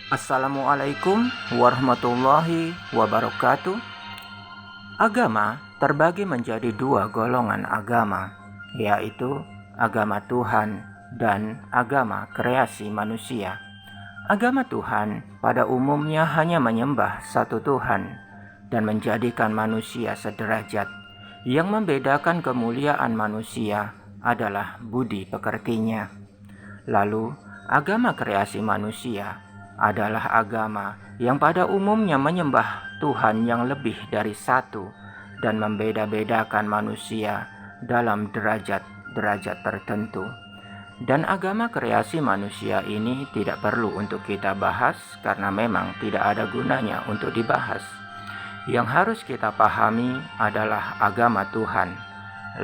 Assalamualaikum warahmatullahi wabarakatuh. Agama terbagi menjadi dua golongan agama, yaitu agama Tuhan dan agama kreasi manusia. Agama Tuhan pada umumnya hanya menyembah satu Tuhan dan menjadikan manusia sederajat. Yang membedakan kemuliaan manusia adalah budi pekertinya. Lalu, agama kreasi manusia adalah agama yang pada umumnya menyembah Tuhan yang lebih dari satu dan membeda-bedakan manusia dalam derajat-derajat tertentu. Dan agama kreasi manusia ini tidak perlu untuk kita bahas karena memang tidak ada gunanya untuk dibahas. Yang harus kita pahami adalah agama Tuhan.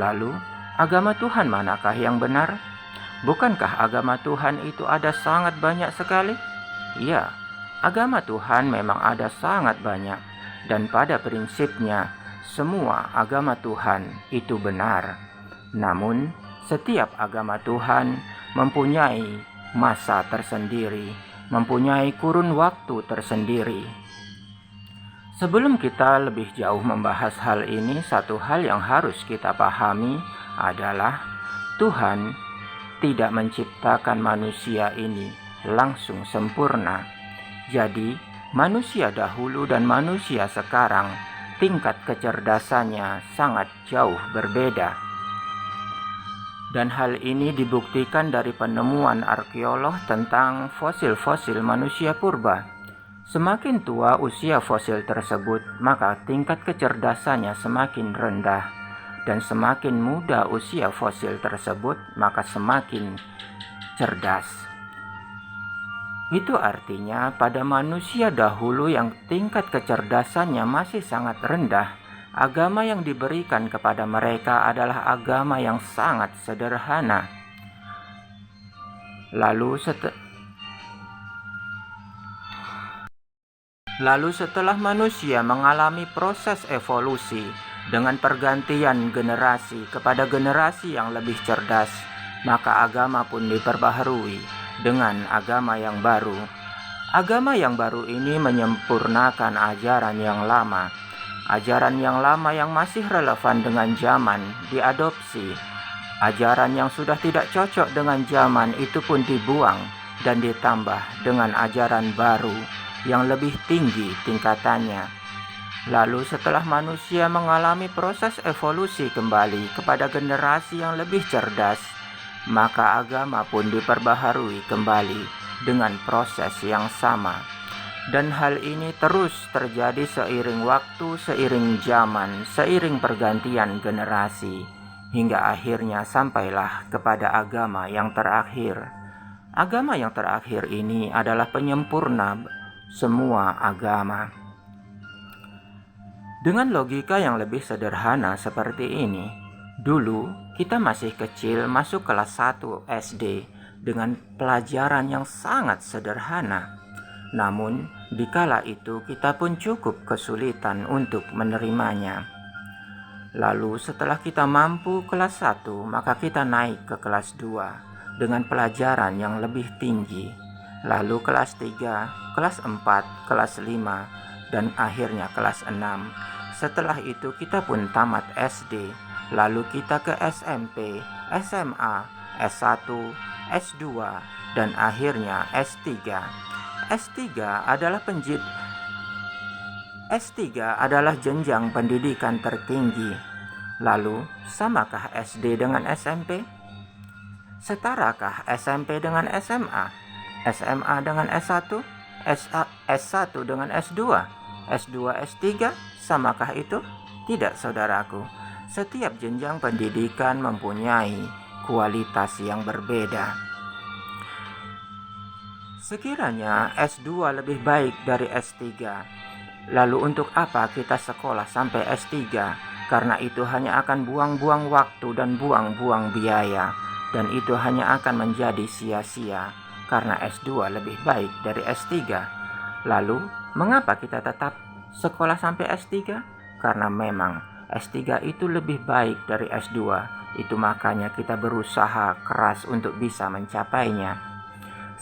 Lalu, agama Tuhan manakah yang benar? Bukankah agama Tuhan itu ada sangat banyak sekali? Ya, agama Tuhan memang ada sangat banyak, dan pada prinsipnya semua agama Tuhan itu benar. Namun, setiap agama Tuhan mempunyai masa tersendiri, mempunyai kurun waktu tersendiri. Sebelum kita lebih jauh membahas hal ini, satu hal yang harus kita pahami adalah Tuhan tidak menciptakan manusia ini langsung sempurna. Jadi, manusia dahulu dan manusia sekarang tingkat kecerdasannya sangat jauh berbeda. Dan hal ini dibuktikan dari penemuan arkeolog tentang fosil-fosil manusia purba. Semakin tua usia fosil tersebut, maka tingkat kecerdasannya semakin rendah. Dan semakin muda usia fosil tersebut, maka semakin cerdas. Itu artinya pada manusia dahulu yang tingkat kecerdasannya masih sangat rendah, agama yang diberikan kepada mereka adalah agama yang sangat sederhana. Lalu setelah manusia mengalami proses evolusi dengan pergantian generasi kepada generasi yang lebih cerdas, maka agama pun diperbaharui dengan agama yang baru. Agama yang baru ini menyempurnakan ajaran yang lama. Ajaran yang lama yang masih relevan dengan zaman diadopsi. Ajaran yang sudah tidak cocok dengan zaman itu pun dibuang dan ditambah dengan ajaran baru yang lebih tinggi tingkatannya. Lalu setelah manusia mengalami proses evolusi kembali kepada generasi yang lebih cerdas, maka agama pun diperbaharui kembali dengan proses yang sama. Dan hal ini terus terjadi seiring waktu, seiring zaman, seiring pergantian generasi, hingga akhirnya sampailah kepada agama yang terakhir. Agama yang terakhir ini adalah penyempurna semua agama. Dengan logika yang lebih sederhana seperti ini, dulu kita masih kecil masuk kelas 1 SD dengan pelajaran yang sangat sederhana. Namun, dikala itu kita pun cukup kesulitan untuk menerimanya. Lalu setelah kita mampu kelas 1, maka kita naik ke kelas 2 dengan pelajaran yang lebih tinggi. Lalu kelas 3, kelas 4, kelas 5, dan akhirnya kelas 6. Setelah itu kita pun tamat SD. Lalu kita ke SMP, SMA, S1, S2, dan akhirnya S3. S3 adalah jenjang pendidikan tertinggi. Lalu, samakah SD dengan SMP? Setarakah SMP dengan SMA? SMA dengan S1? S1 dengan S2? S2, S3? Samakah itu? Tidak, saudaraku. Setiap jenjang pendidikan mempunyai kualitas yang berbeda. Sekiranya S2 lebih baik dari S3, lalu untuk apa kita sekolah sampai S3? Karena itu hanya akan buang-buang waktu dan buang-buang biaya, dan itu hanya akan menjadi sia-sia karena S2 lebih baik dari S3. Lalu, mengapa kita tetap sekolah sampai S3? Karena memang S3 itu lebih baik dari S2. Itu makanya kita berusaha keras untuk bisa mencapainya.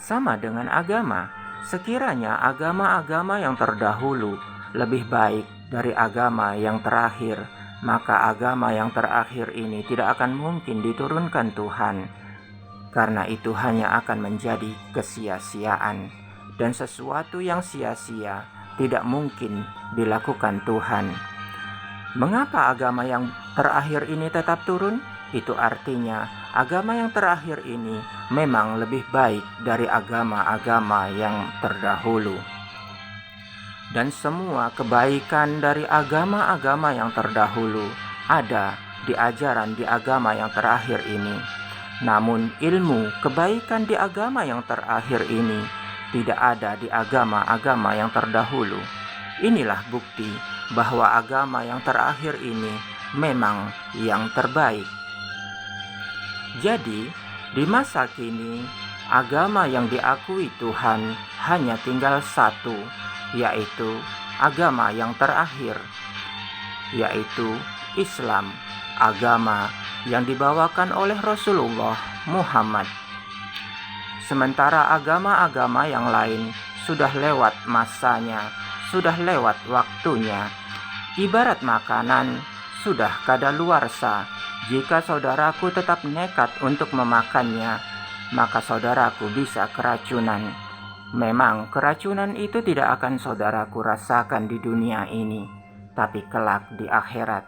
Sama dengan agama. Sekiranya agama-agama yang terdahulu lebih baik dari agama yang terakhir, maka agama yang terakhir ini tidak akan mungkin diturunkan Tuhan. Karena itu hanya akan menjadi kesia-siaan, dan sesuatu yang sia-sia tidak mungkin dilakukan Tuhan. Mengapa agama yang terakhir ini tetap turun? Itu artinya agama yang terakhir ini memang lebih baik dari agama-agama yang terdahulu. Dan semua kebaikan dari agama-agama yang terdahulu ada di ajaran di agama yang terakhir ini. Namun ilmu kebaikan di agama yang terakhir ini tidak ada di agama-agama yang terdahulu. Inilah bukti bahwa agama yang terakhir ini memang yang terbaik. Jadi, di masa kini, agama yang diakui Tuhan hanya tinggal satu, yaitu agama yang terakhir, yaitu Islam, agama yang dibawakan oleh Rasulullah Muhammad. Sementara agama-agama yang lain sudah lewat masanya, sudah lewat waktunya. Ibarat makanan sudah kadaluarsa. Jika saudaraku tetap nekat untuk memakannya, maka saudaraku bisa keracunan. Memang keracunan itu tidak akan saudaraku rasakan di dunia ini, tapi kelak di akhirat.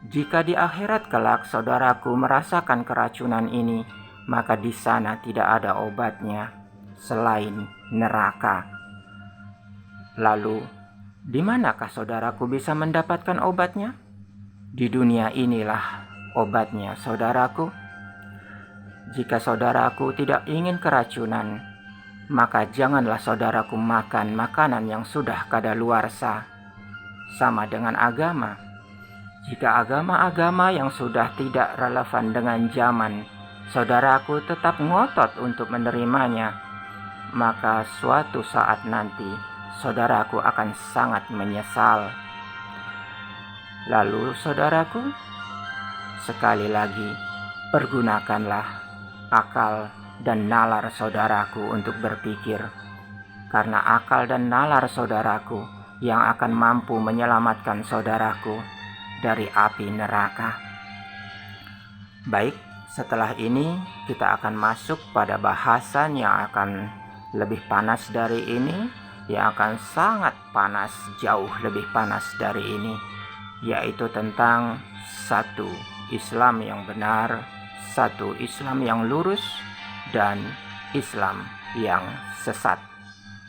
Jika di akhirat kelak saudaraku merasakan keracunan ini, maka di sana tidak ada obatnya selain neraka. Lalu, di manakah saudaraku bisa mendapatkan obatnya? Di dunia inilah obatnya, saudaraku. Jika saudaraku tidak ingin keracunan, maka janganlah saudaraku makan makanan yang sudah kadaluarsa. Sama dengan agama. Jika agama-agama yang sudah tidak relevan dengan zaman, saudaraku tetap ngotot untuk menerimanya, maka suatu saat nanti saudaraku akan sangat menyesal. Lalu saudaraku, sekali lagi, pergunakanlah akal dan nalar saudaraku untuk berpikir, karena akal dan nalar saudaraku yang akan mampu menyelamatkan saudaraku dari api neraka. Baik, setelah ini kita akan masuk pada bahasan yang akan lebih panas dari ini, yang akan sangat panas, jauh lebih panas dari ini, yaitu tentang satu Islam yang benar, satu Islam yang lurus, dan Islam yang sesat.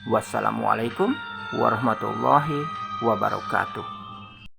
Wassalamualaikum warahmatullahi wabarakatuh.